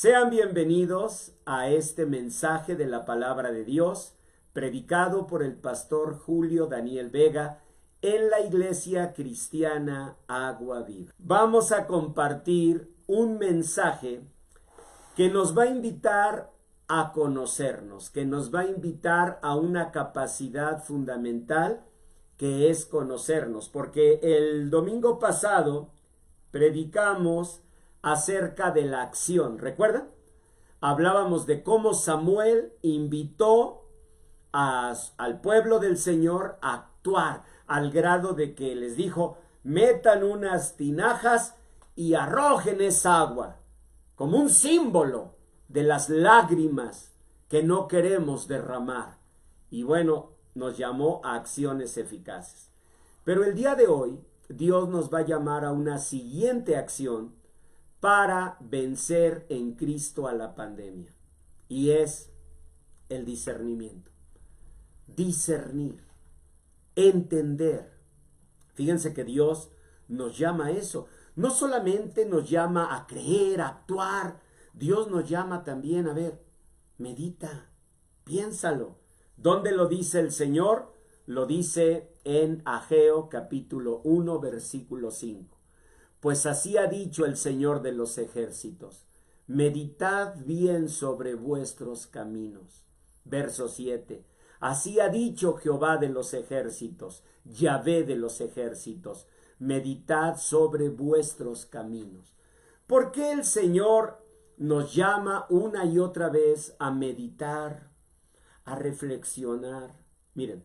Sean bienvenidos a este mensaje de la palabra de Dios, predicado por el pastor Julio Daniel Vega en la Iglesia Cristiana Agua Viva. Vamos a compartir un mensaje que nos va a invitar a conocernos, que nos va a invitar a una capacidad fundamental que es conocernos, porque el domingo pasado predicamos acerca de la acción, ¿recuerdan? Hablábamos de cómo Samuel invitó al pueblo del Señor a actuar, al grado de que les dijo, metan unas tinajas y arrojen esa agua, como un símbolo de las lágrimas que no queremos derramar. Y bueno, nos llamó a acciones eficaces. Pero el día de hoy, Dios nos va a llamar a una siguiente acción para vencer en Cristo a la pandemia. Y es el discernimiento. Discernir, entender. Fíjense que Dios nos llama a eso. No solamente nos llama a creer, a actuar. Dios nos llama también a ver, medita, piénsalo. ¿Dónde lo dice el Señor? Lo dice en Ageo capítulo 1 versículo 5. Pues así ha dicho el Señor de los ejércitos, meditad bien sobre vuestros caminos. Verso 7. Así ha dicho Jehová de los ejércitos, Yahvé de los ejércitos, meditad sobre vuestros caminos. ¿Por qué el Señor nos llama una y otra vez a meditar, a reflexionar? Miren,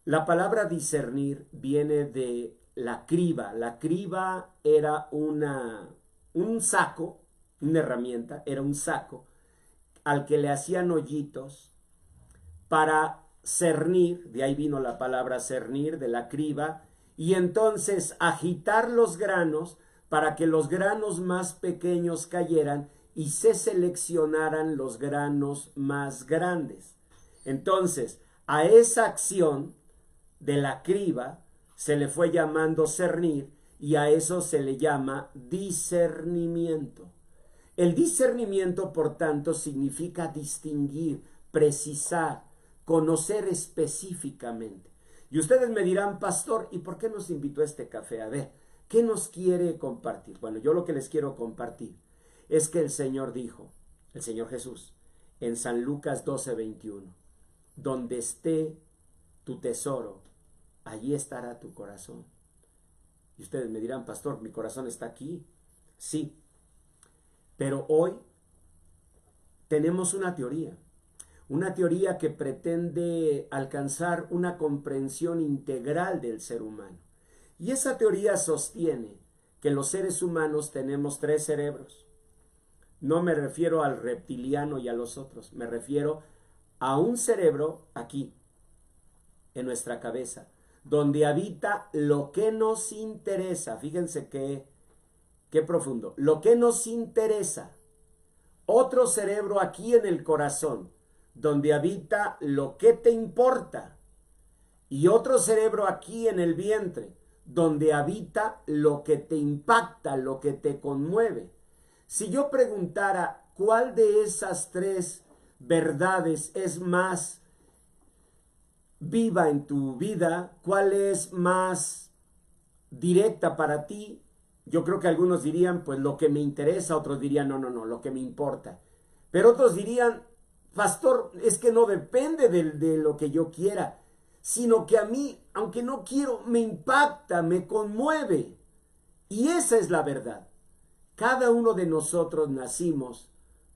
la palabra discernir viene de la criba. La criba era un saco, una herramienta, era un saco al que le hacían hoyitos para cernir, de ahí vino la palabra cernir, de la criba, y entonces agitar los granos para que los granos más pequeños cayeran y se seleccionaran los granos más grandes. Entonces, a esa acción de la criba se le fue llamando cernir y a eso se le llama discernimiento. El discernimiento, por tanto, significa distinguir, precisar, conocer específicamente. Y ustedes me dirán, pastor, ¿y por qué nos invitó a este café? A ver, ¿qué nos quiere compartir? Bueno, yo lo que les quiero compartir es que el Señor dijo, el Señor Jesús, en San Lucas 12:21, donde esté tu tesoro, allí estará tu corazón. Y ustedes me dirán, pastor, mi corazón está aquí. Sí, pero hoy tenemos una teoría que pretende alcanzar una comprensión integral del ser humano. Y esa teoría sostiene que los seres humanos tenemos 3 cerebros. No me refiero al reptiliano y a los otros, me refiero a un cerebro aquí, en nuestra cabeza, donde habita lo que nos interesa. Fíjense qué profundo. Lo que nos interesa. Otro cerebro aquí en el corazón, donde habita lo que te importa. Y otro cerebro aquí en el vientre, donde habita lo que te impacta, lo que te conmueve. Si yo preguntara cuál de esas 3 verdades es más viva en tu vida, cuál es más directa para ti, yo creo que algunos dirían, pues lo que me interesa, otros dirían, no, lo que me importa. Pero otros dirían, pastor, es que no depende de lo que yo quiera, sino que a mí, aunque no quiero, me impacta, me conmueve. Y esa es la verdad. Cada uno de nosotros nacimos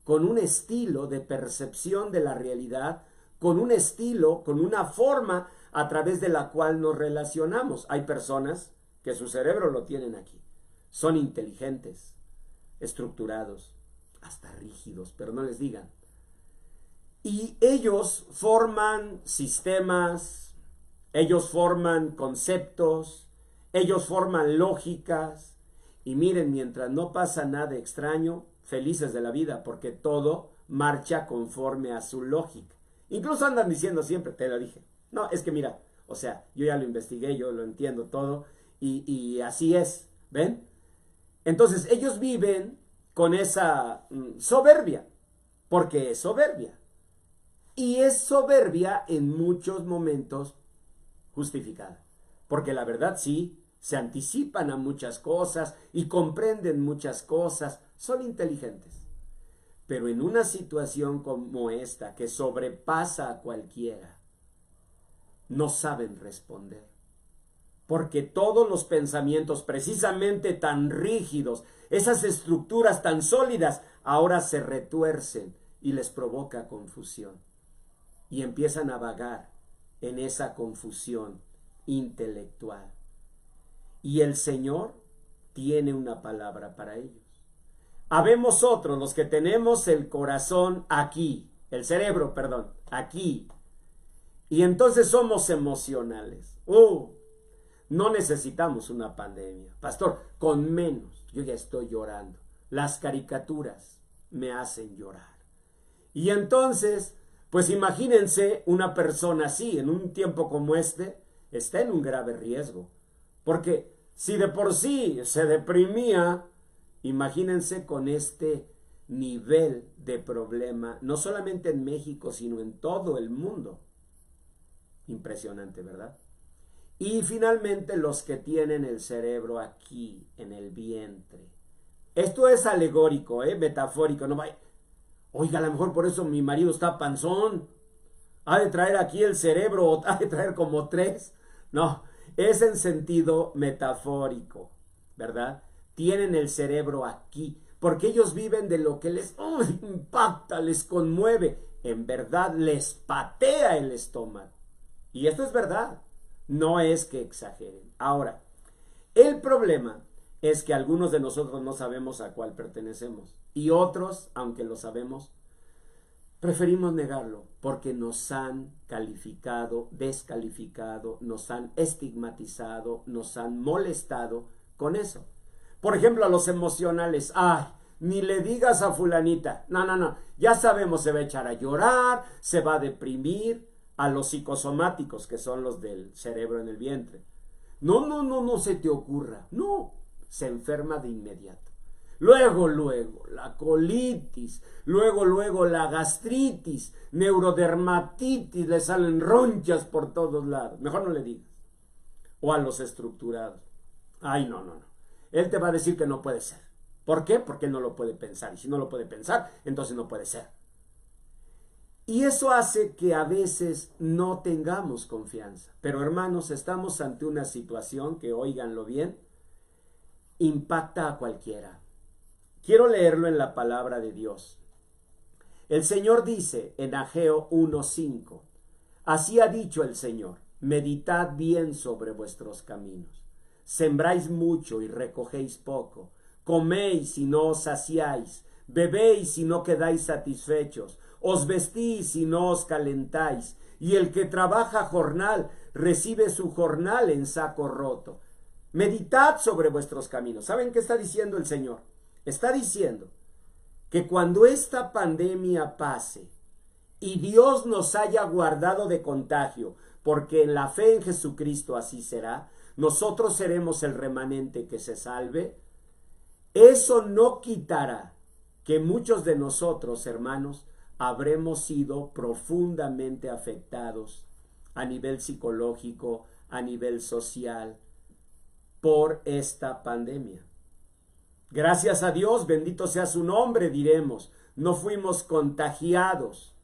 con un estilo de percepción de la realidad, con un estilo, con una forma a través de la cual nos relacionamos. Hay personas que su cerebro lo tienen aquí. Son inteligentes, estructurados, hasta rígidos, pero no les digan. Y ellos forman sistemas, ellos forman conceptos, ellos forman lógicas. Y miren, mientras no pasa nada extraño, felices de la vida, porque todo marcha conforme a su lógica. Incluso andan diciendo siempre, te lo dije, no, es que mira, o sea, yo ya lo investigué, yo lo entiendo todo, y así es, ¿ven? Entonces ellos viven con esa soberbia, porque es soberbia. Y es soberbia en muchos momentos justificada. Porque la verdad sí, se anticipan a muchas cosas y comprenden muchas cosas, son inteligentes. Pero en una situación como esta, que sobrepasa a cualquiera, no saben responder. Porque todos los pensamientos precisamente tan rígidos, esas estructuras tan sólidas, ahora se retuercen y les provoca confusión. Y empiezan a vagar en esa confusión intelectual. Y el Señor tiene una palabra para ellos. Habemos otros, los que tenemos el corazón aquí, el cerebro, perdón, aquí. Y entonces somos emocionales. No necesitamos una pandemia. Pastor, con menos, yo ya estoy llorando. Las caricaturas me hacen llorar. Y entonces, pues imagínense una persona así, en un tiempo como este, está en un grave riesgo. Porque si de por sí se deprimía, imagínense con este nivel de problema, no solamente en México, sino en todo el mundo. Impresionante, ¿verdad? Y finalmente los que tienen el cerebro aquí, en el vientre. Esto es alegórico, metafórico. No vaya. Oiga, a lo mejor por eso mi marido está panzón. Ha de traer aquí el cerebro, ha de traer como 3. No, es en sentido metafórico, ¿verdad? Tienen el cerebro aquí, porque ellos viven de lo que les impacta, les conmueve. En verdad les patea el estómago. Y esto es verdad, no es que exageren. Ahora, el problema es que algunos de nosotros no sabemos a cuál pertenecemos. Y otros, aunque lo sabemos, preferimos negarlo porque nos han calificado, descalificado, nos han estigmatizado, nos han molestado con eso. Por ejemplo, a los emocionales, ni le digas a fulanita, no, ya sabemos, se va a echar a llorar, se va a deprimir. A los psicosomáticos, que son los del cerebro en el vientre, no se te ocurra, no, se enferma de inmediato. Luego, la colitis, luego, la gastritis, neurodermatitis, le salen ronchas por todos lados. Mejor no le digas. O a los estructurados. No. Él te va a decir que no puede ser. ¿Por qué? Porque no lo puede pensar. Y si no lo puede pensar, entonces no puede ser. Y eso hace que a veces no tengamos confianza. Pero hermanos, estamos ante una situación que, óiganlo bien, impacta a cualquiera. Quiero leerlo en la palabra de Dios. El Señor dice en Ageo 1:5, así ha dicho el Señor, meditad bien sobre vuestros caminos. Sembráis mucho y recogéis poco. Coméis y no os saciáis. Bebéis y no quedáis satisfechos. Os vestís y no os calentáis. Y el que trabaja jornal recibe su jornal en saco roto. Meditad sobre vuestros caminos. ¿Saben qué está diciendo el Señor? Está diciendo que cuando esta pandemia pase y Dios nos haya guardado de contagio, porque en la fe en Jesucristo así será, nosotros seremos el remanente que se salve. Eso no quitará que muchos de nosotros, hermanos, habremos sido profundamente afectados a nivel psicológico, a nivel social, por esta pandemia. Gracias a Dios, bendito sea su nombre, diremos, no fuimos contagiados,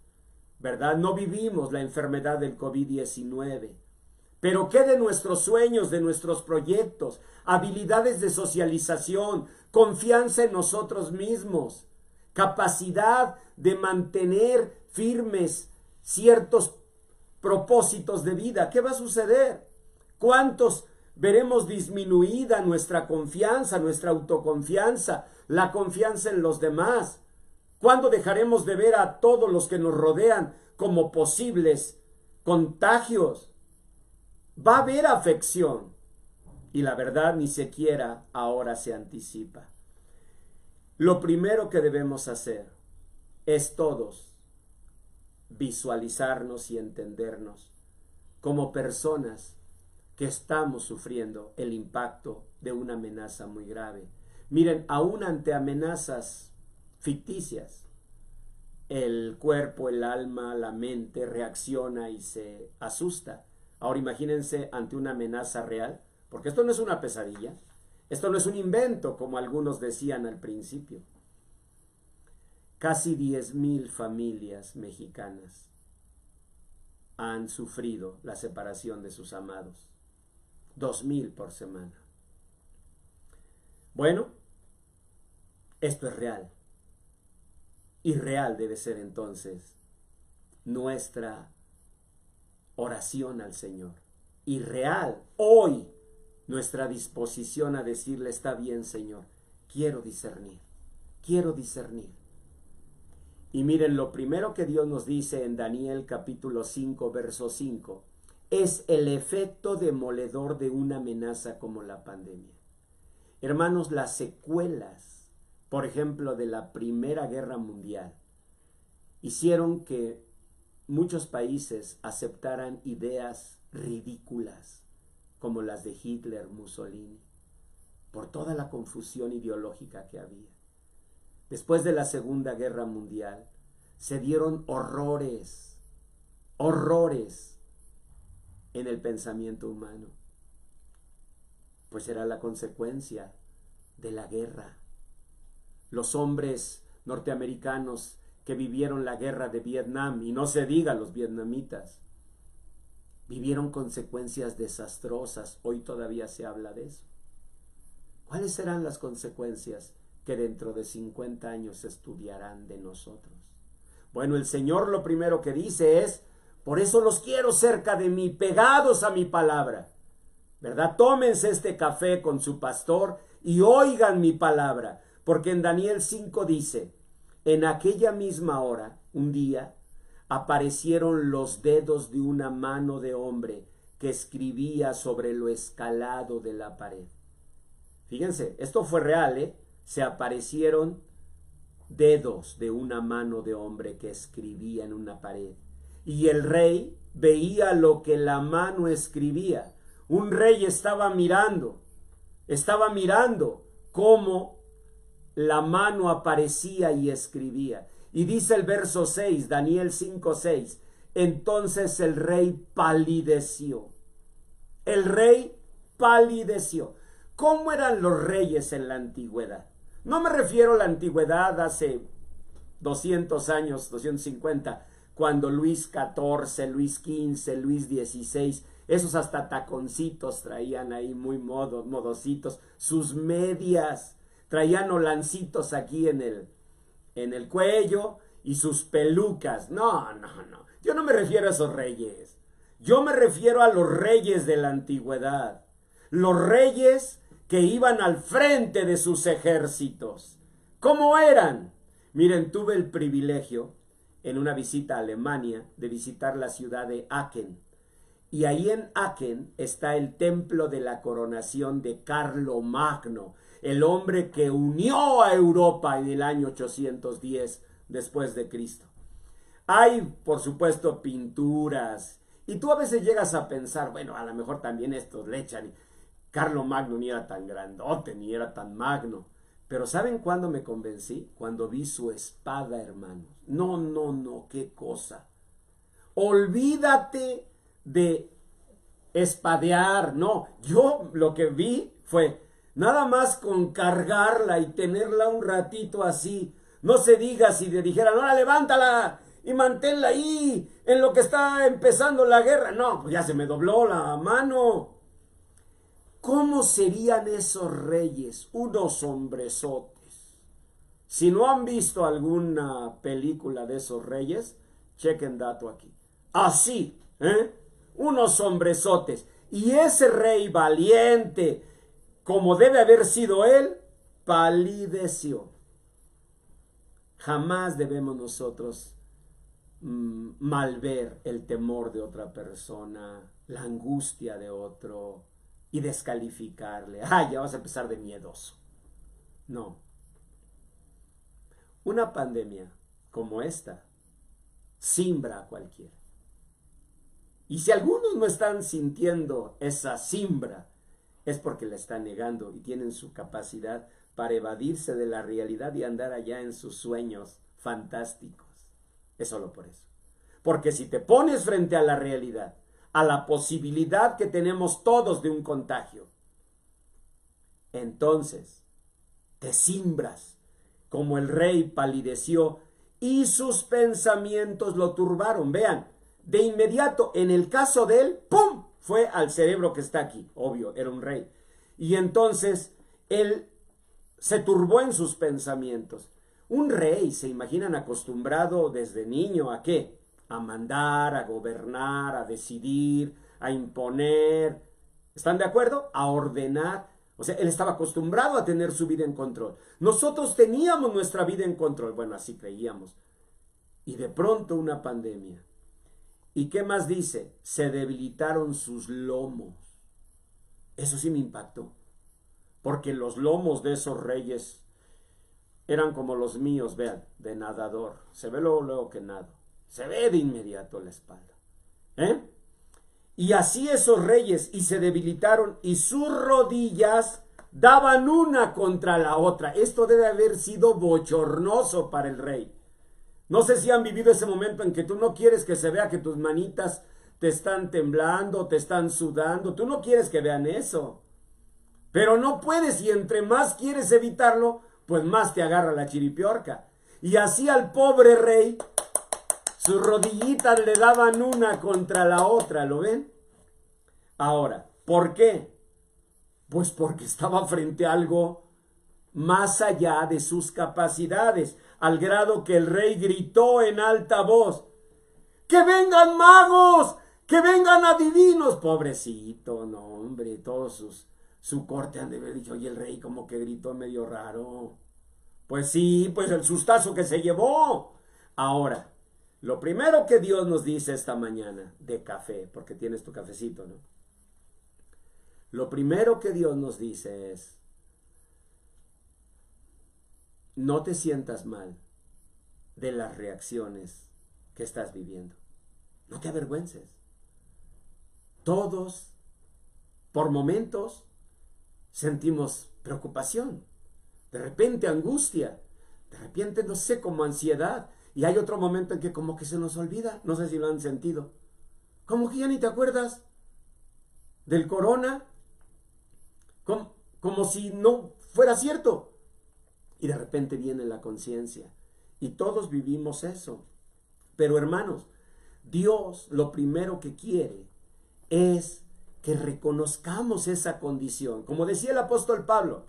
¿verdad? No vivimos la enfermedad del COVID-19. Pero ¿qué de nuestros sueños, de nuestros proyectos, habilidades de socialización, confianza en nosotros mismos, capacidad de mantener firmes ciertos propósitos de vida? ¿Qué va a suceder? ¿Cuántos veremos disminuida nuestra confianza, nuestra autoconfianza, la confianza en los demás? ¿Cuándo dejaremos de ver a todos los que nos rodean como posibles contagios? Va a haber afección y la verdad ni siquiera ahora se anticipa. Lo primero que debemos hacer es todos visualizarnos y entendernos como personas que estamos sufriendo el impacto de una amenaza muy grave. Miren, aún ante amenazas ficticias, el cuerpo, el alma, la mente reacciona y se asusta. Ahora imagínense ante una amenaza real, porque esto no es una pesadilla, esto no es un invento como algunos decían al principio. Casi 10,000 familias mexicanas han sufrido la separación de sus amados. 2,000 por semana. Bueno, esto es real. Y real debe ser entonces nuestra oración al Señor. Y real hoy nuestra disposición a decirle: está bien, Señor, quiero discernir, quiero discernir. Y miren, lo primero que Dios nos dice en Daniel capítulo 5, verso 5, es el efecto demoledor de una amenaza como la pandemia. Hermanos, las secuelas, por ejemplo, de la Primera Guerra Mundial, hicieron que muchos países aceptaran ideas ridículas, como las de Hitler, Mussolini, por toda la confusión ideológica que había. Después de la Segunda Guerra Mundial, se dieron horrores en el pensamiento humano. Pues era la consecuencia de la guerra. Los hombres norteamericanos que vivieron la guerra de Vietnam, y no se diga los vietnamitas, vivieron consecuencias desastrosas. Hoy todavía se habla de eso. ¿Cuáles serán las consecuencias que dentro de 50 años se estudiarán de nosotros? Bueno, el Señor lo primero que dice es: por eso los quiero cerca de mí, pegados a mi palabra, ¿verdad? Tómense este café con su pastor y oigan mi palabra, porque en Daniel 5 dice: en aquella misma hora, un día, aparecieron los dedos de una mano de hombre que escribía sobre lo escalado de la pared. Fíjense, esto fue real, ¿eh? Se aparecieron dedos de una mano de hombre que escribía en una pared. Y el rey veía lo que la mano escribía. Un rey estaba mirando cómo la mano aparecía y escribía. Y dice el verso 6, Daniel 5:6, entonces el rey palideció. El rey palideció. ¿Cómo eran los reyes en la antigüedad? No me refiero a la antigüedad hace 200 años, 250, cuando Luis XIV, Luis XV, Luis XVI, esos hasta taconcitos traían ahí muy modositos, sus medias, traían holancitos aquí en el cuello y sus pelucas. No. Yo no me refiero a esos reyes. Yo me refiero a los reyes de la antigüedad. Los reyes que iban al frente de sus ejércitos. ¿Cómo eran? Miren, tuve el privilegio en una visita a Alemania de visitar la ciudad de Aachen. Y ahí en Aachen está el templo de la coronación de Carlomagno, el hombre que unió a Europa en el año 810 después de Cristo. Hay, por supuesto, pinturas. Y tú a veces llegas a pensar, bueno, a lo mejor también estos le echan. Carlomagno ni era tan grandote, ni era tan magno. Pero ¿saben cuándo me convencí? Cuando vi su espada, hermanos. No, qué cosa. Olvídate de espadear, no. Yo lo que vi fue nada más con cargarla y tenerla un ratito así. No se diga si le dijeran, ahora levántala y manténla ahí en lo que está empezando la guerra. No, pues ya se me dobló la mano. ¿Cómo serían esos reyes? Unos hombresotes. Si no han visto alguna película de esos reyes, chequen dato aquí. Así, unos hombresotes. Y ese rey valiente, como debe haber sido él, palideció. Jamás debemos nosotros malver el temor de otra persona, la angustia de otro, y descalificarle. Ya vas a empezar de miedoso. No. Una pandemia como esta simbra a cualquiera. Y si algunos no están sintiendo esa simbra, es porque la están negando y tienen su capacidad para evadirse de la realidad y andar allá en sus sueños fantásticos. Es solo por eso. Porque si te pones frente a la realidad, a la posibilidad que tenemos todos de un contagio, entonces te cimbras como el rey palideció y sus pensamientos lo turbaron. Vean, de inmediato, en el caso de él, ¡pum!, fue al cerebro que está aquí. Obvio, era un rey. Y entonces él se turbó en sus pensamientos. Un rey, ¿se imaginan acostumbrado desde niño a qué? A mandar, a gobernar, a decidir, a imponer. ¿Están de acuerdo? A ordenar. O sea, él estaba acostumbrado a tener su vida en control. Nosotros teníamos nuestra vida en control. Bueno, así creíamos. Y de pronto una pandemia. ¿Y qué más dice? Se debilitaron sus lomos. Eso sí me impactó. Porque los lomos de esos reyes eran como los míos, vean, de nadador. Se ve luego que nado. Se ve de inmediato la espalda. Y así esos reyes, y se debilitaron, y sus rodillas daban una contra la otra. Esto debe haber sido bochornoso para el rey. No sé si han vivido ese momento en que tú no quieres que se vea que tus manitas te están temblando, te están sudando. Tú no quieres que vean eso. Pero no puedes, y entre más quieres evitarlo, pues más te agarra la chiripiorca. Y así al pobre rey, sus rodillitas le daban una contra la otra, ¿lo ven? Ahora, ¿por qué? Pues porque estaba frente a algo más allá de sus capacidades, al grado que el rey gritó en alta voz: ¡que vengan magos! ¡Que vengan adivinos! Pobrecito, no hombre, todos su corte han de haber dicho: oye, el rey como que gritó medio raro. Pues sí, pues el sustazo que se llevó. Ahora, lo primero que Dios nos dice esta mañana de café, porque tienes tu cafecito, ¿no? Lo primero que Dios nos dice es: no te sientas mal de las reacciones que estás viviendo. No te avergüences. Todos, por momentos, sentimos preocupación, de repente angustia, de repente, no sé, como ansiedad. Y hay otro momento en que como que se nos olvida. No sé si lo han sentido. Como que ya ni te acuerdas del corona. Como si no fuera cierto. Y de repente viene la conciencia. Y todos vivimos eso. Pero hermanos, Dios lo primero que quiere es que reconozcamos esa condición. Como decía el apóstol Pablo: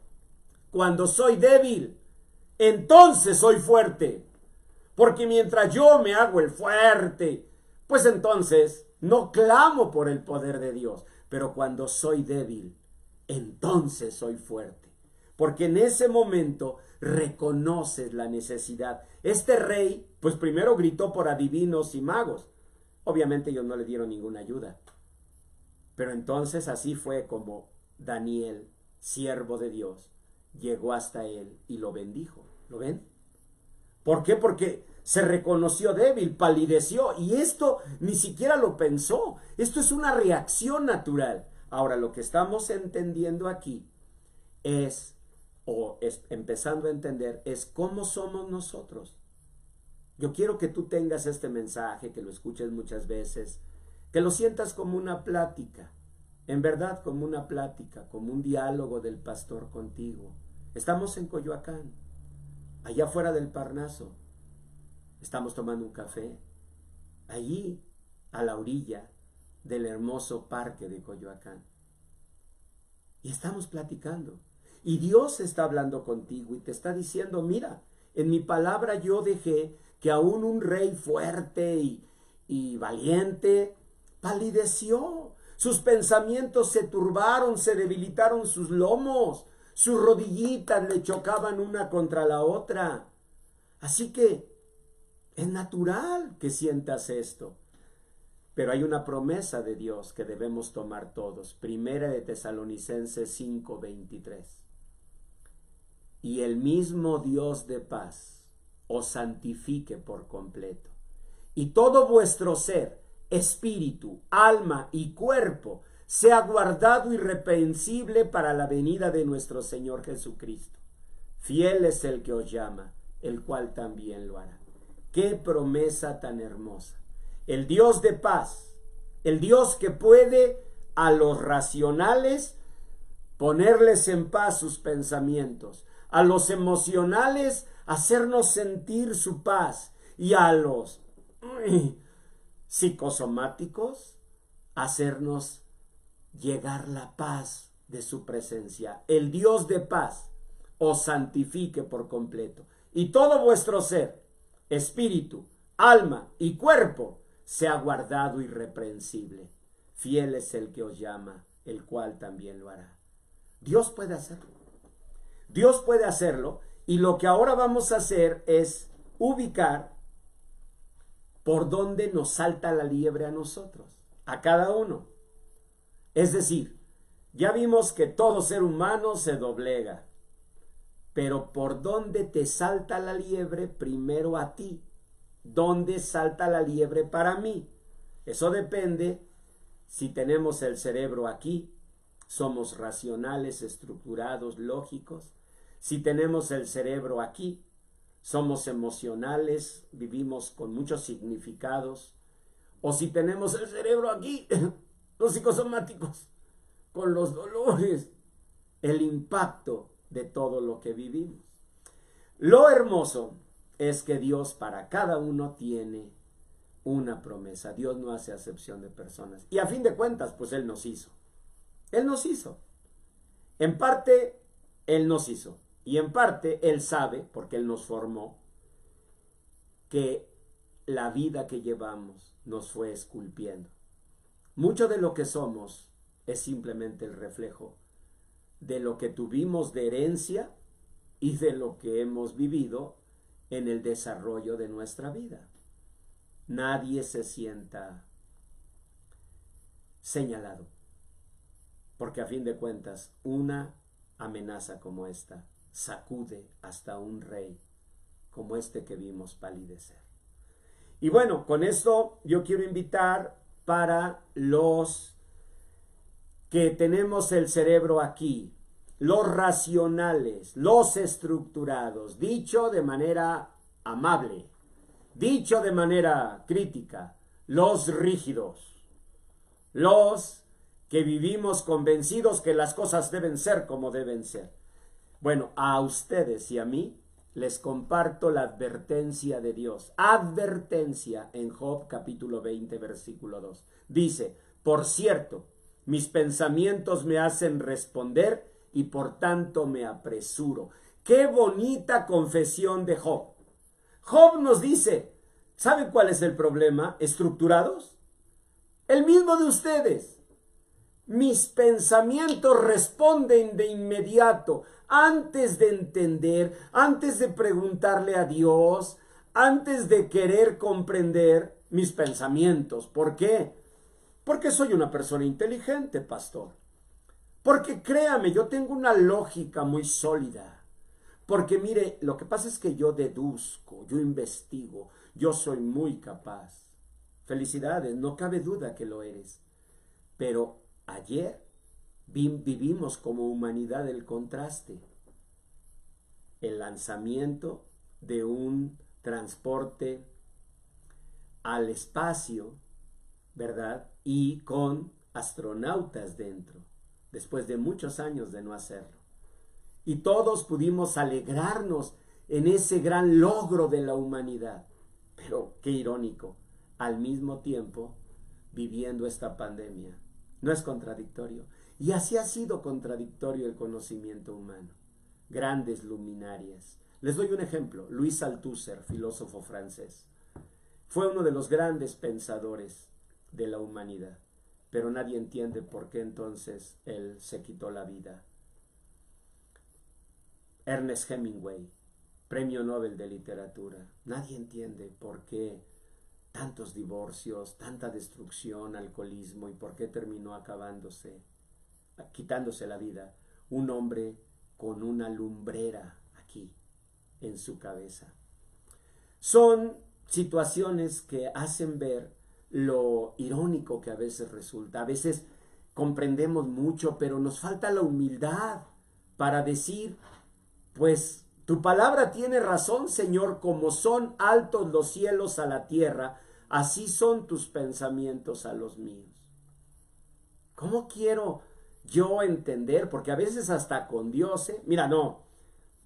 cuando soy débil, entonces soy fuerte. Porque mientras yo me hago el fuerte, pues entonces no clamo por el poder de Dios. Pero cuando soy débil, entonces soy fuerte. Porque en ese momento reconoces la necesidad. Este rey, pues primero gritó por adivinos y magos. Obviamente ellos no le dieron ninguna ayuda. Pero entonces así fue como Daniel, siervo de Dios, llegó hasta él y lo bendijo. ¿Lo ven? ¿Por qué? Porque se reconoció débil, palideció, y esto ni siquiera lo pensó. Esto es una reacción natural. Ahora, lo que estamos entendiendo aquí empezando a entender, es cómo somos nosotros. Yo quiero que tú tengas este mensaje, que lo escuches muchas veces, que lo sientas como una plática, en verdad como una plática, como un diálogo del pastor contigo. Estamos en Coyoacán, allá afuera del Parnaso. Estamos tomando un café, allí a la orilla del hermoso parque de Coyoacán. Y estamos platicando. Y Dios está hablando contigo y te está diciendo: mira, en mi palabra yo dejé que aún un rey fuerte y valiente palideció. Sus pensamientos se turbaron, se debilitaron sus lomos, sus rodillitas le chocaban una contra la otra. Así que es natural que sientas esto. Pero hay una promesa de Dios que debemos tomar todos. Primera de Tesalonicenses 5:23. Y el mismo Dios de paz os santifique por completo. Y todo vuestro ser, espíritu, alma y cuerpo sea guardado irreprensible para la venida de nuestro Señor Jesucristo. Fiel es el que os llama, el cual también lo hará. ¡Qué promesa tan hermosa! El Dios de paz, el Dios que puede a los racionales ponerles en paz sus pensamientos, a los emocionales hacernos sentir su paz y a los psicosomáticos hacernos llegar la paz de su presencia. El Dios de paz os santifique por completo y todo vuestro ser, espíritu, alma y cuerpo sea guardado irreprensible. Fiel es el que os llama, el cual también lo hará. Dios puede hacerlo. Dios puede hacerlo y lo que ahora vamos a hacer es ubicar por dónde nos salta la liebre a nosotros, a cada uno. Es decir, ya vimos que todo ser humano se doblega, pero por dónde te salta la liebre primero a ti. ¿Dónde salta la liebre para mí? Eso depende si tenemos el cerebro aquí, somos racionales, estructurados, lógicos. Si tenemos el cerebro aquí, somos emocionales, vivimos con muchos significados. O si tenemos el cerebro aquí, los psicosomáticos, con los dolores, el impacto de todo lo que vivimos. Lo hermoso es que Dios para cada uno tiene una promesa. Dios no hace acepción de personas. Y a fin de cuentas, pues Él nos hizo. Él nos hizo. En parte, Él nos hizo. Y en parte, Él sabe, porque Él nos formó, que la vida que llevamos nos fue esculpiendo. Mucho de lo que somos es simplemente el reflejo de lo que tuvimos de herencia y de lo que hemos vivido en el desarrollo de nuestra vida. Nadie se sienta señalado, porque a fin de cuentas una amenaza como esta sacude hasta un rey como este que vimos palidecer. Y bueno, con esto yo quiero invitar para los que tenemos el cerebro aquí, los racionales, los estructurados, dicho de manera amable, dicho de manera crítica, los rígidos, los que vivimos convencidos que las cosas deben ser como deben ser. Bueno, a ustedes y a mí les comparto la advertencia de Dios. Advertencia en Job capítulo 20, versículo 2. Dice, por cierto, mis pensamientos me hacen responder y por tanto me apresuro. ¡Qué bonita confesión de Job! Job nos dice, ¿saben cuál es el problema? ¿Estructurados? El mismo de ustedes. Mis pensamientos responden de inmediato, antes de entender, antes de preguntarle a Dios, antes de querer comprender mis pensamientos. ¿Por qué? Porque soy una persona inteligente, pastor. Porque créame, yo tengo una lógica muy sólida. Porque mire, lo que pasa es que yo deduzco, yo investigo, yo soy muy capaz. Felicidades, no cabe duda que lo eres. Pero ayer vivimos como humanidad el contraste. El lanzamiento de un transporte al espacio, ¿verdad? Y con astronautas dentro, después de muchos años de no hacerlo. Y todos pudimos alegrarnos en ese gran logro de la humanidad. Pero qué irónico, al mismo tiempo viviendo esta pandemia. ¿No es contradictorio? Y así ha sido contradictorio el conocimiento humano. Grandes luminarias. Les doy un ejemplo. Louis Althusser, filósofo francés. Fue uno de los grandes pensadores de la humanidad. Pero nadie entiende por qué entonces él se quitó la vida. Ernest Hemingway, Premio Nobel de Literatura. Nadie entiende por qué tantos divorcios, tanta destrucción, alcoholismo y por qué terminó acabándose, quitándose la vida un hombre con una lumbrera aquí en su cabeza. Son situaciones que hacen ver lo irónico que a veces resulta. A veces comprendemos mucho, pero nos falta la humildad para decir, pues Tu palabra tiene razón, Señor, como son altos los cielos a la tierra, así son tus pensamientos a los míos. ¿Cómo quiero yo entender? Porque a veces hasta con Dios, mira, no.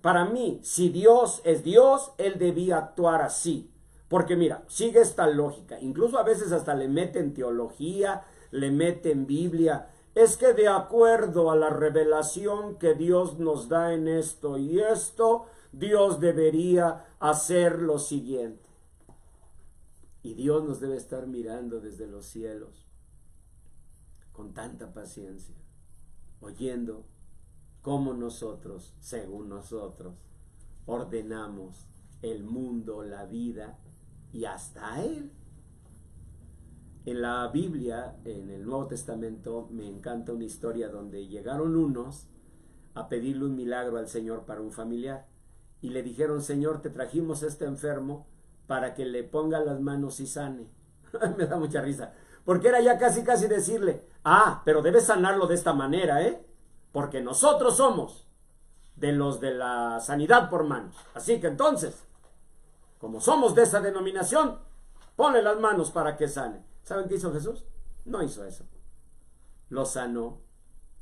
Para mí, si Dios es Dios, Él debía actuar así. Porque mira, sigue esta lógica. Incluso a veces hasta le meten teología, le meten Biblia. Es que de acuerdo a la revelación que Dios nos da en esto y esto, Dios debería hacer lo siguiente. Y Dios nos debe estar mirando desde los cielos con tanta paciencia, oyendo cómo nosotros, según nosotros, ordenamos el mundo, la vida y hasta a Él. En la Biblia, en el Nuevo Testamento, me encanta una historia donde llegaron unos a pedirle un milagro al Señor para un familiar y le dijeron: Señor, te trajimos a este enfermo para que le ponga las manos y sane. Me da mucha risa, porque era ya casi decirle: pero debes sanarlo de esta manera, porque nosotros somos de los de la sanidad por manos. Así que entonces, como somos de esa denominación, ponle las manos para que sane. ¿Saben qué hizo Jesús? No hizo eso. Lo sanó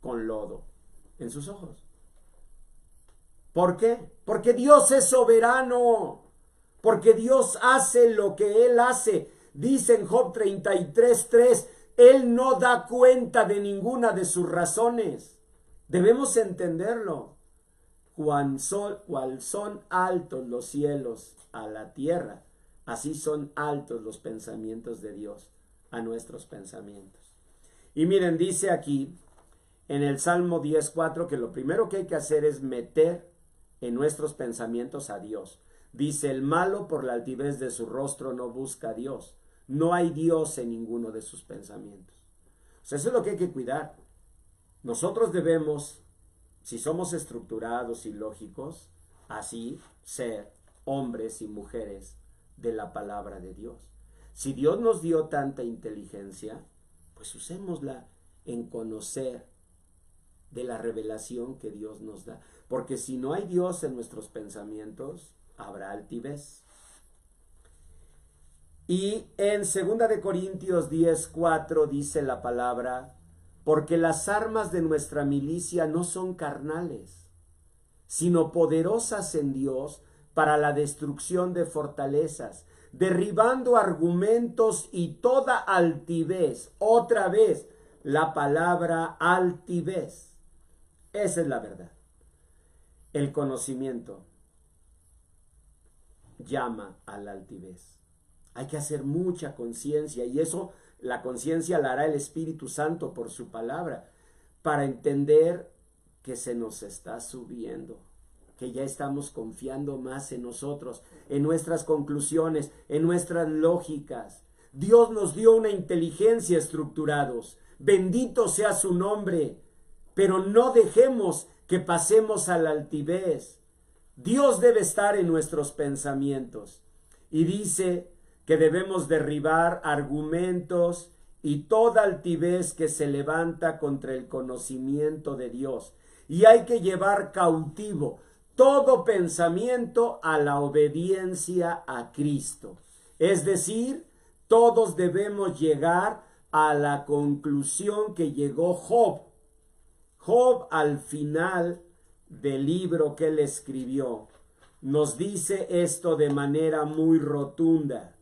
con lodo en sus ojos. ¿Por qué? Porque Dios es soberano. Porque Dios hace lo que Él hace. Dice en Job 33:3, Él no da cuenta de ninguna de sus razones. Debemos entenderlo. Cual son altos los cielos a la tierra, así son altos los pensamientos de Dios a nuestros pensamientos. Y miren, dice aquí en el Salmo 10:4 que lo primero que hay que hacer es meter en nuestros pensamientos a Dios. Dice: el malo por la altivez de su rostro no busca a Dios. No hay Dios en ninguno de sus pensamientos. O sea, eso es lo que hay que cuidar. Nosotros debemos, si somos estructurados y lógicos, así ser hombres y mujeres de la palabra de Dios. Si Dios nos dio tanta inteligencia, pues usémosla en conocer de la revelación que Dios nos da. Porque si no hay Dios en nuestros pensamientos, habrá altivez. Y en 2 de Corintios 10:4 dice la palabra: porque las armas de nuestra milicia no son carnales, sino poderosas en Dios para la destrucción de fortalezas, derribando argumentos y toda altivez. Otra vez, la palabra altivez. Esa es la verdad. El conocimiento llama a la altivez. Hay que hacer mucha conciencia, y eso, la conciencia la hará el Espíritu Santo por su palabra, para entender que se nos está subiendo, que ya estamos confiando más en nosotros, en nuestras conclusiones, en nuestras lógicas. Dios nos dio una inteligencia estructurados. Bendito sea su nombre, pero no dejemos que pasemos a la altivez. Dios debe estar en nuestros pensamientos. Y dice que debemos derribar argumentos y toda altivez que se levanta contra el conocimiento de Dios. Y hay que llevar cautivo todo pensamiento a la obediencia a Cristo. Es decir, todos debemos llegar a la conclusión que llegó Job. Job, al final del libro que él escribió, nos dice esto de manera muy rotunda.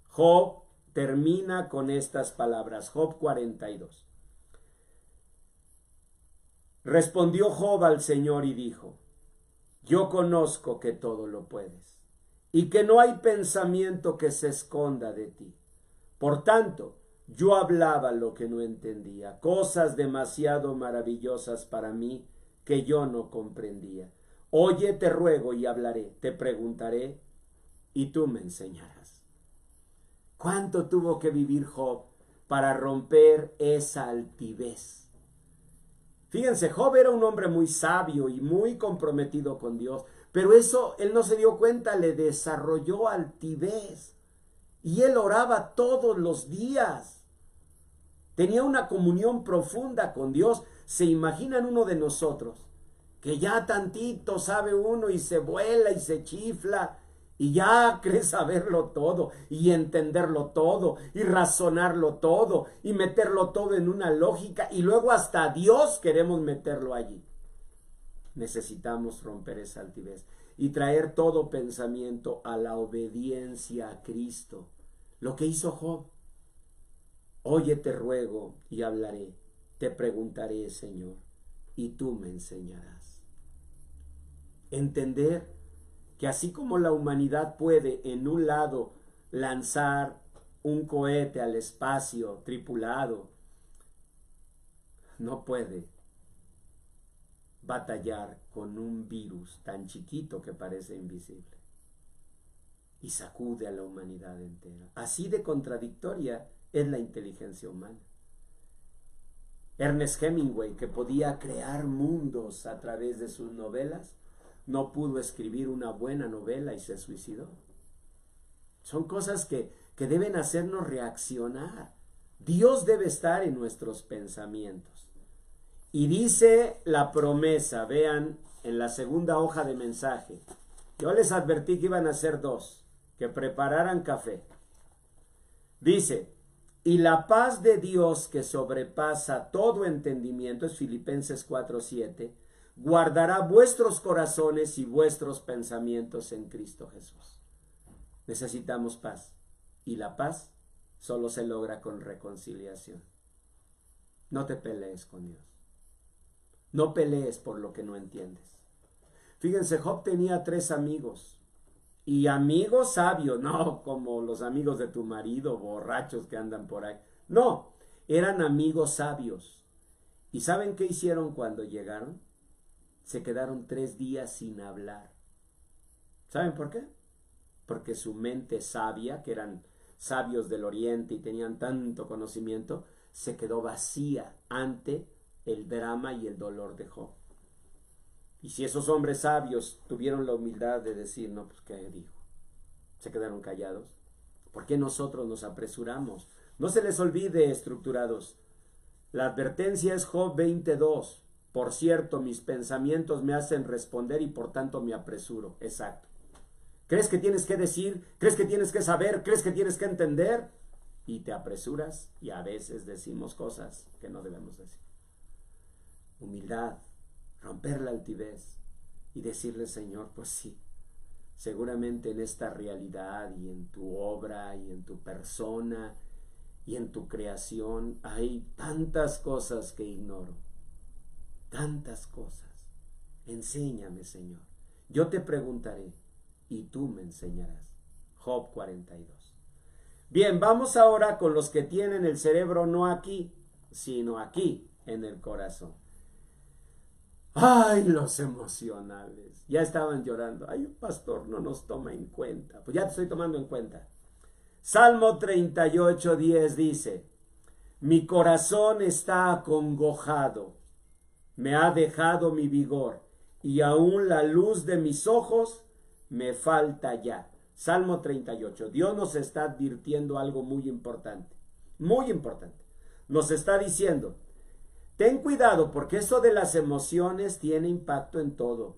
Job termina con estas palabras, Job 42. Respondió Job al Señor y dijo: yo conozco que todo lo puedes y que no hay pensamiento que se esconda de ti. Por tanto, yo hablaba lo que no entendía, cosas demasiado maravillosas para mí que yo no comprendía. Oye, te ruego y hablaré, te preguntaré y tú me enseñarás. ¿Cuánto tuvo que vivir Job para romper esa altivez? Fíjense, Job era un hombre muy sabio y muy comprometido con Dios, pero eso él no se dio cuenta, le desarrolló altivez. Y él oraba todos los días. Tenía una comunión profunda con Dios. ¿Se imaginan uno de nosotros que ya tantito sabe uno y se vuela y se chifla y ya cree saberlo todo y entenderlo todo y razonarlo todo y meterlo todo en una lógica y luego hasta a Dios queremos meterlo allí. Necesitamos romper esa altivez y traer todo pensamiento a la obediencia a Cristo. Lo que hizo Job. Oye, te ruego y hablaré, te preguntaré, Señor, y tú me enseñarás. Entender que así como la humanidad puede en un lado lanzar un cohete al espacio tripulado, no puede batallar con un virus tan chiquito que parece invisible y sacude a la humanidad entera. Así de contradictoria es la inteligencia humana. Ernest Hemingway, que podía crear mundos a través de sus novelas, no pudo escribir una buena novela y se suicidó. Son cosas que deben hacernos reaccionar. Dios debe estar en nuestros pensamientos. Y dice la promesa, vean en la segunda hoja de mensaje. Yo les advertí que iban a ser dos, que prepararan café. Dice, y la paz de Dios que sobrepasa todo entendimiento, es Filipenses 4:7, guardará vuestros corazones y vuestros pensamientos en Cristo Jesús. Necesitamos paz. Y la paz solo se logra con reconciliación. No te pelees con Dios. No pelees por lo que no entiendes. Fíjense, Job tenía 3 amigos. Y amigos sabios, no como los amigos de tu marido, borrachos que andan por ahí. No, eran amigos sabios. ¿Y saben qué hicieron cuando llegaron? Se quedaron 3 días sin hablar. ¿Saben por qué? Porque su mente sabia, que eran sabios del oriente y tenían tanto conocimiento, se quedó vacía ante el drama y el dolor de Job. Y si esos hombres sabios tuvieron la humildad de decir, no, pues ¿qué dijo? Se quedaron callados. ¿Por qué nosotros nos apresuramos? No se les olvide, estructurados. La advertencia es Job 20:2. Por cierto, mis pensamientos me hacen responder y por tanto me apresuro. Exacto. ¿Crees que tienes que decir? ¿Crees que tienes que saber? ¿Crees que tienes que entender? Y te apresuras y a veces decimos cosas que no debemos decir. Humildad, romper la altivez y decirle, Señor, pues sí, seguramente en esta realidad y en tu obra y en tu persona y en tu creación hay tantas cosas que ignoro, tantas cosas. Enséñame, Señor. Yo te preguntaré y tú me enseñarás. Job 42. Bien, vamos ahora con los que tienen el cerebro no aquí, sino aquí, en el corazón. ¡Ay, los emocionales! Ya estaban llorando. ¡Ay, el pastor no nos toma en cuenta! Pues ya te estoy tomando en cuenta. Salmo 38:10 dice, mi corazón está acongojado, me ha dejado mi vigor, y aún la luz de mis ojos me falta ya. Salmo 38. Dios nos está advirtiendo algo muy importante. Muy importante. Nos está diciendo, ten cuidado porque eso de las emociones tiene impacto en todo.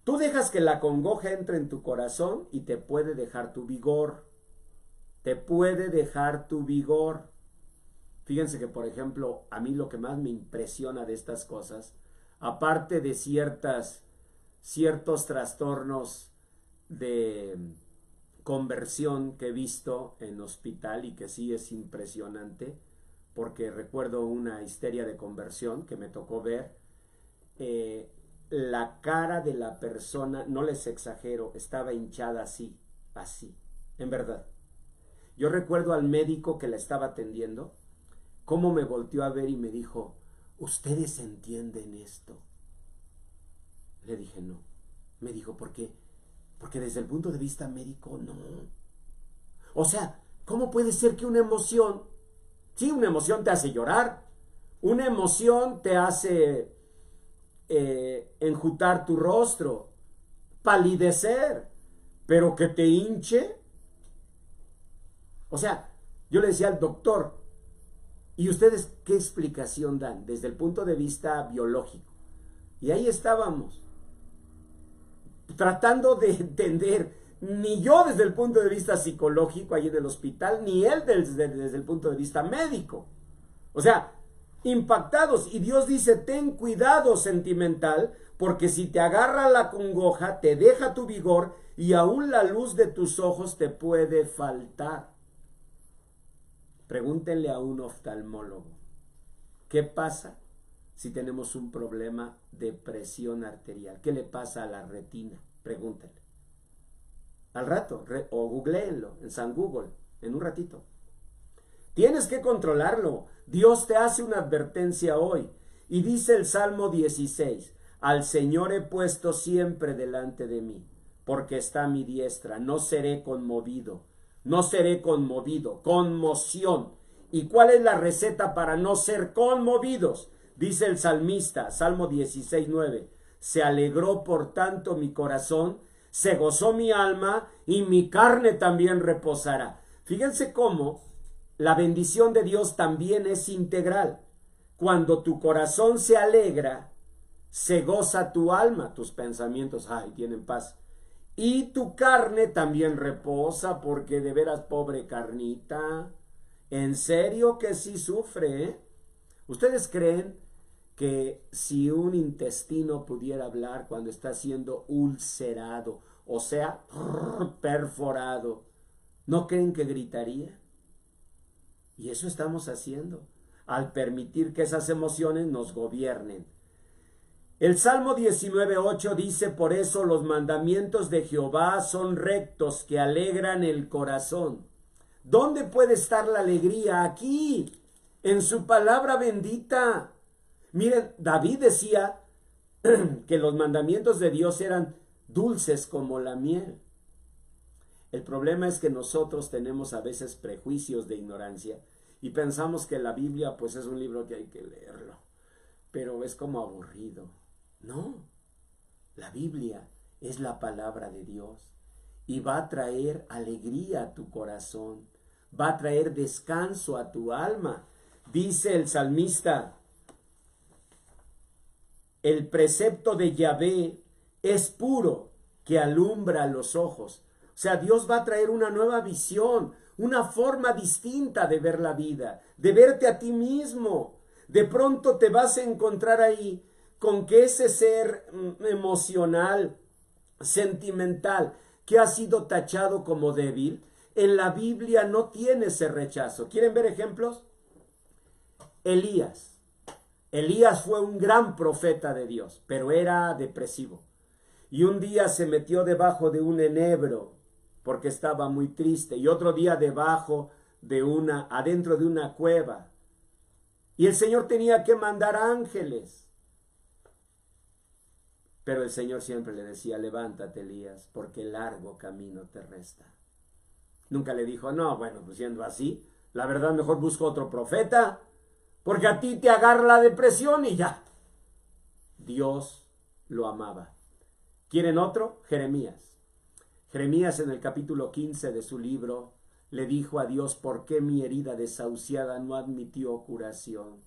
Tú dejas que la congoja entre en tu corazón y te puede dejar tu vigor. Te puede dejar tu vigor. Fíjense que, por ejemplo, a mí lo que más me impresiona de estas cosas, aparte de ciertos trastornos de conversión que he visto en hospital y que sí es impresionante, porque recuerdo una histeria de conversión que me tocó ver, la cara de la persona, no les exagero, estaba hinchada así, en verdad. Yo recuerdo al médico que la estaba atendiendo, cómo me volteó a ver y me dijo, ¿ustedes entienden esto? Le dije, no. Me dijo, ¿por qué? Porque desde el punto de vista médico, no. O sea, ¿cómo puede ser que una emoción, sí, una emoción te hace llorar, una emoción te hace enjutar tu rostro, palidecer, pero que te hinche? O sea, yo le decía al doctor, ¿y ustedes qué explicación dan desde el punto de vista biológico? Y ahí estábamos, tratando de entender, ni yo desde el punto de vista psicológico ahí en el hospital, ni él desde el punto de vista médico. O sea, impactados. Y Dios dice, ten cuidado, sentimental, porque si te agarra la congoja, te deja tu vigor y aún la luz de tus ojos te puede faltar. Pregúntenle a un oftalmólogo, ¿qué pasa si tenemos un problema de presión arterial? ¿Qué le pasa a la retina? Pregúntenle. Al rato, o googleenlo en San Google, en un ratito. Tienes que controlarlo. Dios te hace una advertencia hoy. Y dice el Salmo 16, al Señor he puesto siempre delante de mí, porque está a mi diestra, no seré conmovido, no seré conmovido, conmoción. ¿Y cuál es la receta para no ser conmovidos? Dice el salmista, Salmo 16, 9, se alegró por tanto mi corazón, se gozó mi alma y mi carne también reposará. Fíjense cómo la bendición de Dios también es integral. Cuando tu corazón se alegra, se goza tu alma, tus pensamientos, ay, tienen paz. Y tu carne también reposa, porque de veras, pobre carnita, en serio que sí sufre, ¿eh? ¿Ustedes creen que si un intestino pudiera hablar cuando está siendo ulcerado, o sea, perforado, no creen que gritaría? Y eso estamos haciendo, al permitir que esas emociones nos gobiernen. El Salmo 19:8 dice, por eso los mandamientos de Jehová son rectos, que alegran el corazón. ¿Dónde puede estar la alegría? Aquí, en su palabra bendita. Miren, David decía que los mandamientos de Dios eran dulces como la miel. El problema es que nosotros tenemos a veces prejuicios de ignorancia y pensamos que la Biblia pues es un libro que hay que leerlo, pero es como aburrido. No, la Biblia es la palabra de Dios y va a traer alegría a tu corazón, va a traer descanso a tu alma. Dice el salmista, el precepto de Yahvé es puro, que alumbra los ojos. O sea, Dios va a traer una nueva visión, una forma distinta de ver la vida, de verte a ti mismo. De pronto te vas a encontrar ahí con que ese ser emocional, sentimental, que ha sido tachado como débil, en la Biblia no tiene ese rechazo. ¿Quieren ver ejemplos? Elías. Elías fue un gran profeta de Dios, pero era depresivo. Y un día se metió debajo de un enebro porque estaba muy triste, y otro día adentro de una cueva. Y el Señor tenía que mandar ángeles. Pero el Señor siempre le decía, levántate, Elías, porque largo camino te resta. Nunca le dijo, no, bueno, pues siendo así, la verdad mejor busco otro profeta, porque a ti te agarra la depresión y ya. Dios lo amaba. ¿Quieren otro? Jeremías. Jeremías en el capítulo 15 de su libro le dijo a Dios, ¿por qué mi herida desahuciada no admitió curación?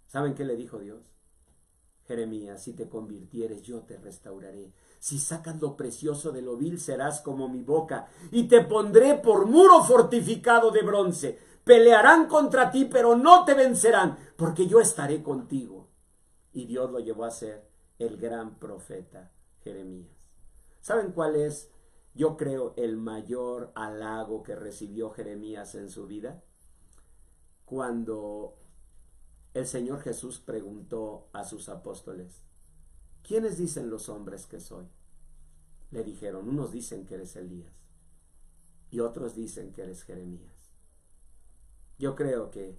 ¿Saben qué le dijo Dios? Jeremías, si te convirtieres, yo te restauraré. Si sacas lo precioso de lo vil, serás como mi boca, y te pondré por muro fortificado de bronce. Pelearán contra ti, pero no te vencerán, porque yo estaré contigo. Y Dios lo llevó a ser el gran profeta Jeremías. ¿Saben cuál es, yo creo, el mayor halago que recibió Jeremías en su vida? Cuando el Señor Jesús preguntó a sus apóstoles, ¿quiénes dicen los hombres que soy? Le dijeron, unos dicen que eres Elías y otros dicen que eres Jeremías. Yo creo que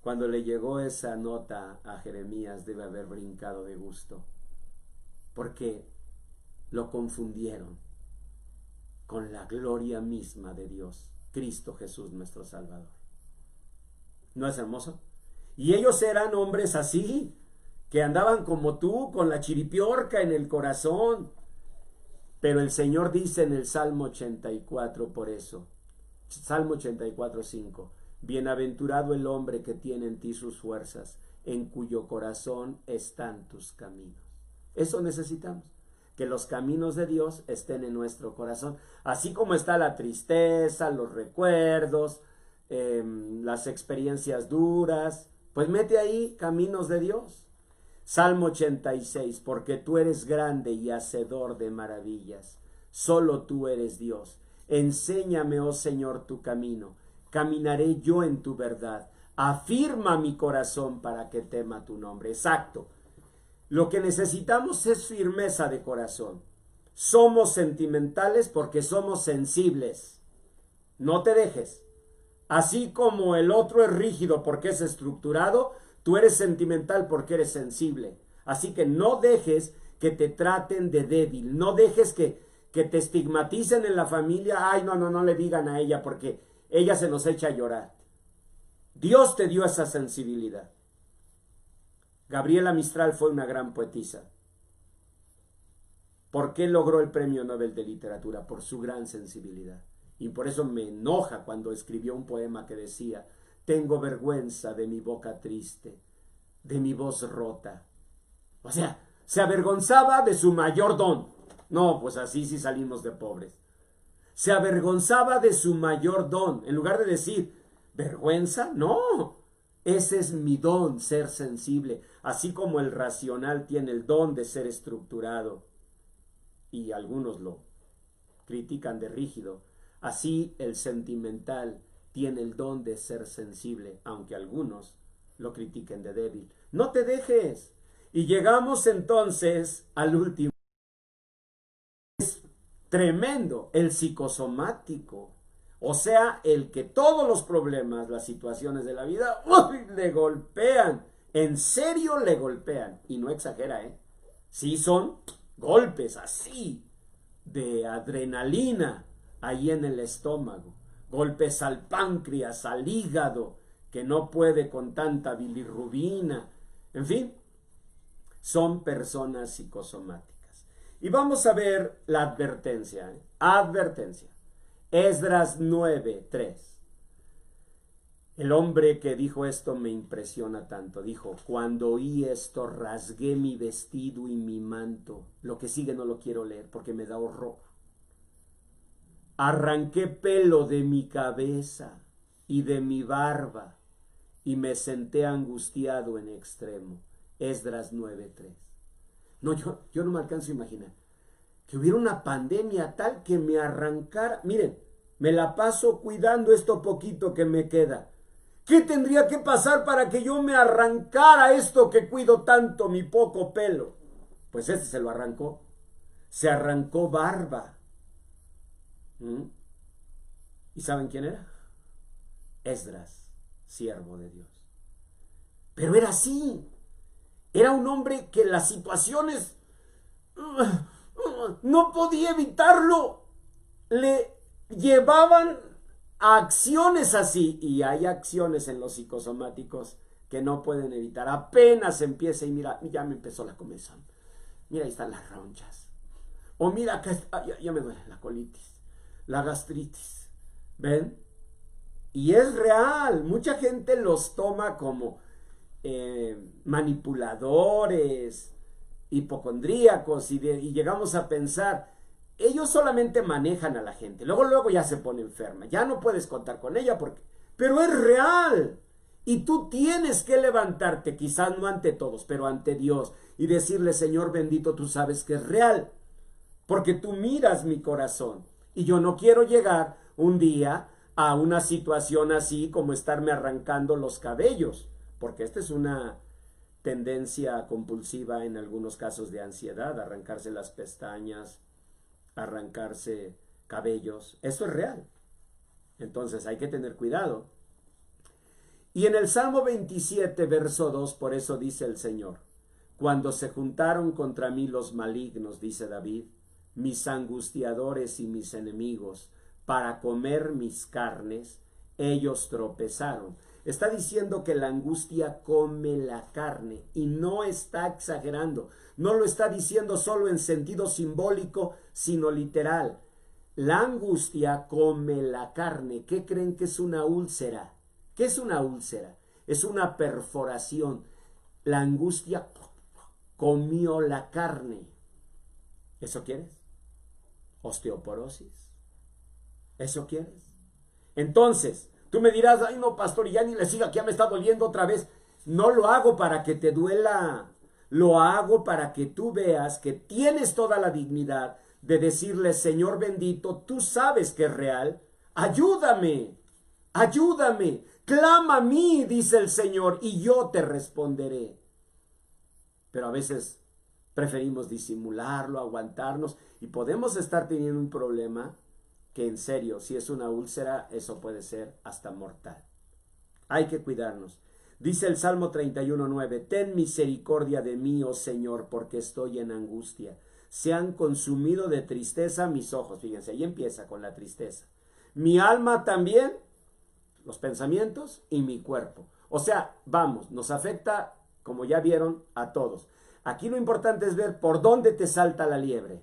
cuando le llegó esa nota a Jeremías debe haber brincado de gusto, porque lo confundieron con la gloria misma de Dios, Cristo Jesús nuestro Salvador. ¿No es hermoso? Y ellos eran hombres así, que andaban como tú, con la chiripiorca en el corazón. Pero el Señor dice en el Salmo 84, por eso, Salmo 84:5, bienaventurado el hombre que tiene en ti sus fuerzas en cuyo corazón están tus caminos. Eso necesitamos, que los caminos de Dios estén en nuestro corazón, así como está la tristeza, los recuerdos, las experiencias duras, pues mete ahí caminos de Dios. Salmo 86, porque tú eres grande y hacedor de maravillas, solo tú eres Dios. Enséñame, oh Señor, tu camino, caminaré yo en tu verdad. Afirma mi corazón para que tema tu nombre. Exacto. Lo que necesitamos es firmeza de corazón. Somos sentimentales porque somos sensibles. No te dejes. Así como el otro es rígido porque es estructurado, tú eres sentimental porque eres sensible. Así que no dejes que te traten de débil. No dejes que te estigmaticen en la familia. Ay, no le digan a ella porque ella se nos echa a llorar. Dios te dio esa sensibilidad. Gabriela Mistral fue una gran poetisa. ¿Por qué logró el Premio Nobel de Literatura? Por su gran sensibilidad. Y por eso me enoja cuando escribió un poema que decía: tengo vergüenza de mi boca triste, de mi voz rota. O sea, se avergonzaba de su mayor don. No, pues así sí salimos de pobres. Se avergonzaba de su mayor don. En lugar de decir, ¿vergüenza? No. Ese es mi don, ser sensible. Así como el racional tiene el don de ser estructurado. Y algunos lo critican de rígido. Así el sentimental tiene el don de ser sensible, aunque algunos lo critiquen de débil. No te dejes. Y llegamos entonces al último. Es tremendo, el psicosomático. O sea, el que todos los problemas, las situaciones de la vida, ¡uy!, le golpean. En serio le golpean. Y no exagera, ¿eh? Sí son golpes así, de adrenalina, ahí en el estómago. Golpes al páncreas, al hígado, que no puede con tanta bilirrubina. En fin, son personas psicosomáticas. Y vamos a ver la advertencia, ¿eh? Advertencia. Esdras 9:3. El hombre que dijo esto me impresiona tanto. Dijo: cuando oí esto, rasgué mi vestido y mi manto. Lo que sigue no lo quiero leer porque me da horror. Arranqué pelo de mi cabeza y de mi barba y me senté angustiado en extremo. Esdras 9:3. No, yo no me alcanzo a imaginar que hubiera una pandemia tal que me arrancara. Miren, me la paso cuidando esto poquito que me queda. ¿Qué tendría que pasar para que yo me arrancara esto que cuido tanto, mi poco pelo? Pues este se lo arrancó. Se arrancó barba. ¿Y saben quién era? Esdras, siervo de Dios. Pero era así. Era un hombre que las situaciones no podía evitarlo. Le llevaban a acciones así. Y hay acciones en los psicosomáticos que no pueden evitar. Apenas empieza y mira, ya me empezó la comezón. Mira, ahí están las ronchas. O mira, acá ya me duele la colitis, la gastritis. ¿Ven? Y es real. Mucha gente los toma como manipuladores, hipocondríacos, y llegamos a pensar, ellos solamente manejan a la gente, luego ya se pone enferma, ya no puedes contar con ella pero es real, y tú tienes que levantarte, quizás no ante todos, pero ante Dios, y decirle: Señor bendito, tú sabes que es real, porque tú miras mi corazón, y yo no quiero llegar un día a una situación así como estarme arrancando los cabellos, porque esta es una tendencia compulsiva en algunos casos de ansiedad, arrancarse las pestañas, arrancarse cabellos. Esto es real. Entonces hay que tener cuidado. Y en el Salmo 27, verso 2, por eso dice el Señor: cuando se juntaron contra mí los malignos, dice David, mis angustiadores y mis enemigos, para comer mis carnes, ellos tropezaron. Está diciendo que la angustia come la carne y no está exagerando. No lo está diciendo solo en sentido simbólico, sino literal. La angustia come la carne. ¿Qué creen que es una úlcera? ¿Qué es una úlcera? Es una perforación. la angustia comió la carne. ¿Eso quieres? Osteoporosis. ¿Eso quieres? Entonces, tú me dirás, ay no, pastor, ya ni le siga, que ya me está doliendo otra vez. No lo hago para que te duela. Lo hago para que tú veas que tienes toda la dignidad de decirle, Señor bendito, tú sabes que es real. Ayúdame, ayúdame. Clama a mí, dice el Señor, y yo te responderé. Pero a veces preferimos disimularlo, aguantarnos, y podemos estar teniendo un problema que en serio, si es una úlcera, eso puede ser hasta mortal. Hay que cuidarnos. Dice el Salmo 31:9, ten misericordia de mí, oh Señor, porque estoy en angustia. Se han consumido de tristeza mis ojos. Fíjense, ahí empieza con la tristeza. Mi alma también, los pensamientos y mi cuerpo. O sea, vamos, nos afecta, como ya vieron, a todos. Aquí lo importante es ver por dónde te salta la liebre.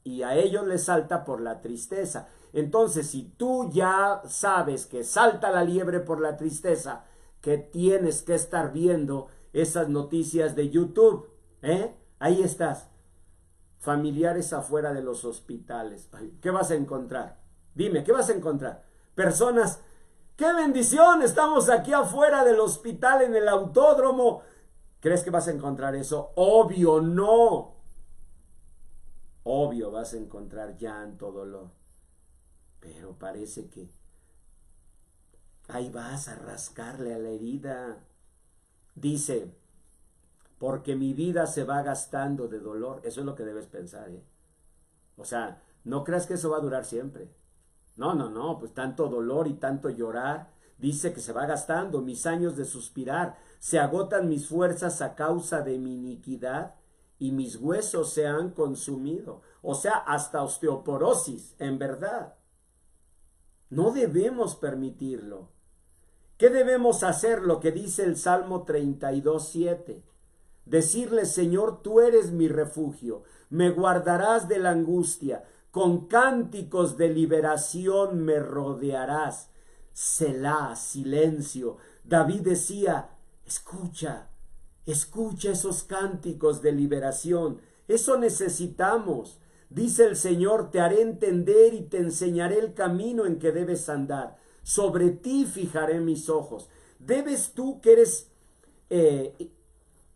Y a ellos les salta por la tristeza. Entonces, si tú ya sabes que salta la liebre por la tristeza, que tienes que estar viendo esas noticias de YouTube, ahí estás. Familiares afuera de los hospitales. ¿Qué vas a encontrar? Dime, ¿qué vas a encontrar? Personas, ¡qué bendición! Estamos aquí afuera del hospital en el autódromo. ¿Crees que vas a encontrar eso? Obvio, no. Obvio vas a encontrar llanto, dolor. Pero parece que ahí vas a rascarle a la herida. Dice, porque mi vida se va gastando de dolor. Eso es lo que debes pensar, O sea, no creas que eso va a durar siempre. No, pues tanto dolor y tanto llorar. Dice que se va gastando mis años de suspirar. Se agotan mis fuerzas a causa de mi iniquidad y mis huesos se han consumido. O sea, hasta osteoporosis, en verdad. No debemos permitirlo. ¿Qué debemos hacer? Lo que dice el Salmo 32:7. Decirle, Señor, tú eres mi refugio, me guardarás de la angustia, con cánticos de liberación me rodearás. Selah, silencio. David decía, escucha esos cánticos de liberación. Eso necesitamos. Dice el Señor, te haré entender y te enseñaré el camino en que debes andar. Sobre ti fijaré mis ojos. Debes tú, que eres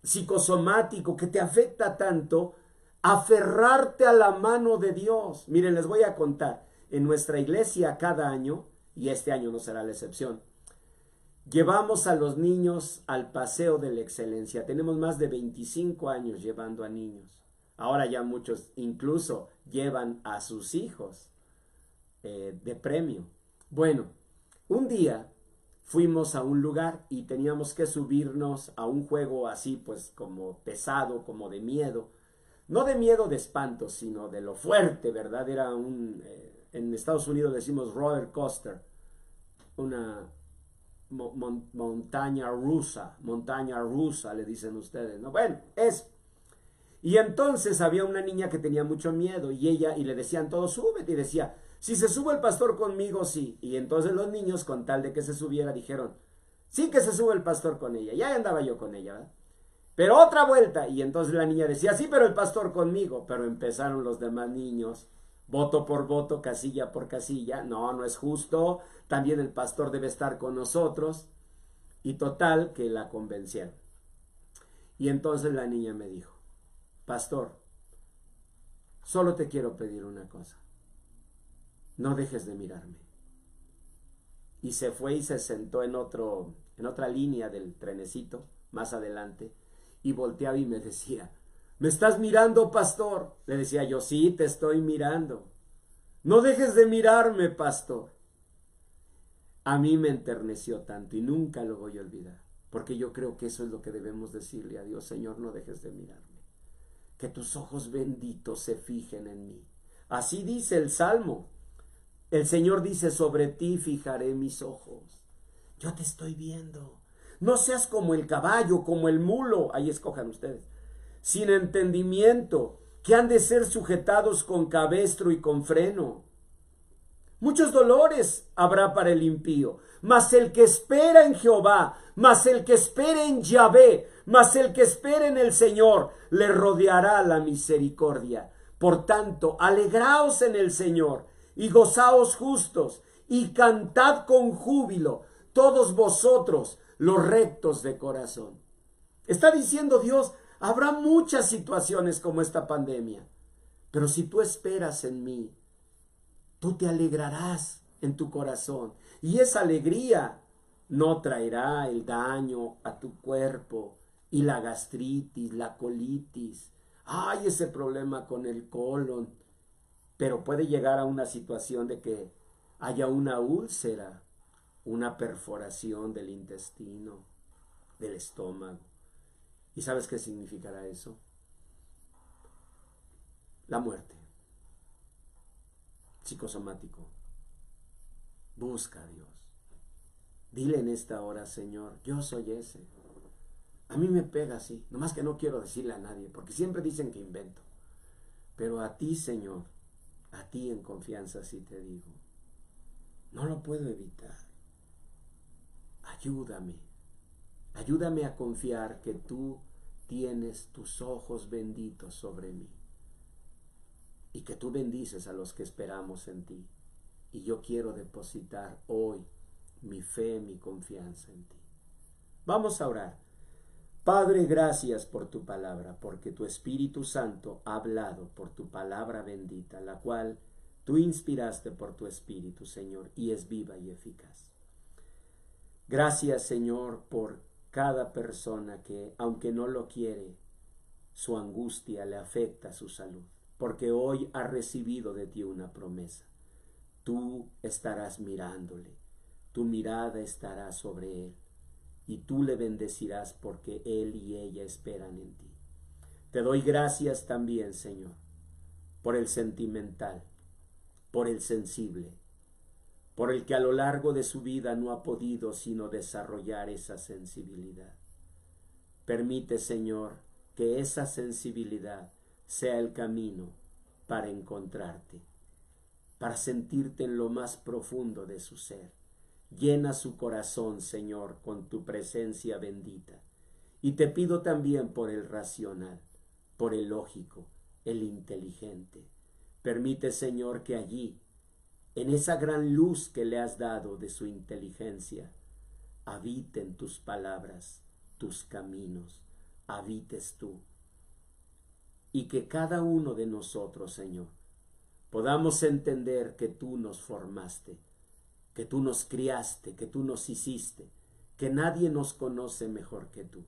psicosomático, que te afecta tanto, aferrarte a la mano de Dios. Miren, les voy a contar. En nuestra iglesia cada año, y este año no será la excepción, llevamos a los niños al Paseo de la Excelencia. Tenemos más de 25 años llevando a niños. Ahora ya muchos incluso llevan a sus hijos de premio. Bueno, un día fuimos a un lugar y teníamos que subirnos a un juego así, pues como pesado, como de miedo. No de miedo de espanto, sino de lo fuerte, ¿verdad? Era en Estados Unidos decimos roller coaster, una montaña rusa le dicen ustedes, ¿no? Bueno, eso. Y entonces había una niña que tenía mucho miedo y le decían todos, súbete, y decía, si se sube el pastor conmigo, sí. Y entonces los niños, con tal de que se subiera, dijeron, sí, que se sube el pastor con ella. Ya andaba yo con ella, ¿verdad? Pero otra vuelta. Y entonces la niña decía, sí, pero el pastor conmigo. Pero empezaron los demás niños, voto por voto, casilla por casilla. No es justo. También el pastor debe estar con nosotros. Y total, que la convencieron. Y entonces la niña me dijo, pastor, solo te quiero pedir una cosa. No dejes de mirarme. Y se fue y se sentó en otra línea del trenecito, más adelante, y volteaba y me decía, ¿me estás mirando, pastor? Le decía yo, sí, te estoy mirando. No dejes de mirarme, pastor. A mí me enterneció tanto y nunca lo voy a olvidar, porque yo creo que eso es lo que debemos decirle a Dios, Señor, no dejes de mirarme. Que tus ojos benditos se fijen en mí. Así dice el Salmo. El Señor dice, sobre ti fijaré mis ojos. Yo te estoy viendo. No seas como el caballo, como el mulo, ahí escojan ustedes, sin entendimiento, que han de ser sujetados con cabestro y con freno. Muchos dolores habrá para el impío, Mas el que espera en Jehová, mas el que espera en Yahvé, mas el que espera en el Señor, le rodeará la misericordia. Por tanto, alegraos en el Señor y gozaos justos y cantad con júbilo todos vosotros los rectos de corazón. Está diciendo Dios, habrá muchas situaciones como esta pandemia, pero si tú esperas en mí, tú te alegrarás en tu corazón y esa alegría no traerá el daño a tu cuerpo y la gastritis, la colitis. Hay ese problema con el colon, pero puede llegar a una situación de que haya una úlcera, una perforación del intestino, del estómago. ¿Y sabes qué significará eso? La muerte. Psicosomático. Busca a Dios. Dile en esta hora, Señor, yo soy ese. A mí me pega así, nomás que no quiero decirle a nadie, porque siempre dicen que invento. Pero a ti, Señor, a ti en confianza sí te digo, no lo puedo evitar. Ayúdame, ayúdame a confiar que tú tienes tus ojos benditos sobre mí y que tú bendices a los que esperamos en ti. Y yo quiero depositar hoy mi fe, mi confianza en ti. Vamos a orar. Padre, gracias por tu palabra, porque tu Espíritu Santo ha hablado por tu palabra bendita, la cual tú inspiraste por tu Espíritu, Señor, y es viva y eficaz. Gracias, Señor, por cada persona que, aunque no lo quiere, su angustia le afecta a su salud, porque hoy ha recibido de ti una promesa. Tú estarás mirándole, tu mirada estará sobre él, y tú le bendecirás porque él y ella esperan en ti. Te doy gracias también, Señor, por el sentimental, por el sensible, por el que a lo largo de su vida no ha podido sino desarrollar esa sensibilidad. Permite, Señor, que esa sensibilidad sea el camino para encontrarte, para sentirte en lo más profundo de su ser. Llena su corazón, Señor, con tu presencia bendita. Y te pido también por el racional, por el lógico, el inteligente. Permite, Señor, que allí, en esa gran luz que le has dado de su inteligencia, habiten tus palabras, tus caminos, habites tú. Y que cada uno de nosotros, Señor, podamos entender que tú nos formaste, que tú nos criaste, que tú nos hiciste, que nadie nos conoce mejor que tú,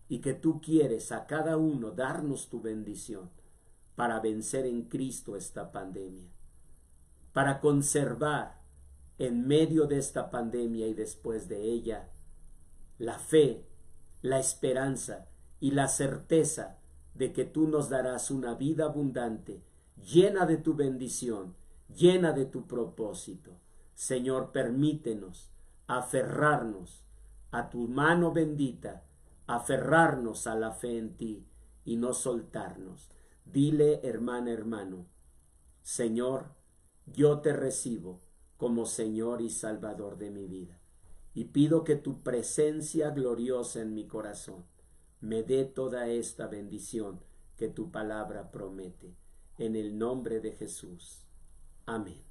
y que tú quieres a cada uno darnos tu bendición para vencer en Cristo esta pandemia, para conservar en medio de esta pandemia y después de ella la fe, la esperanza y la certeza de que tú nos darás una vida abundante, llena de tu bendición, llena de tu propósito. Señor, permítenos aferrarnos a tu mano bendita, aferrarnos a la fe en ti y no soltarnos. Dile, hermana, hermano, Señor, yo te recibo como Señor y Salvador de mi vida y pido que tu presencia gloriosa en mi corazón me dé toda esta bendición que tu palabra promete. En el nombre de Jesús. Amén.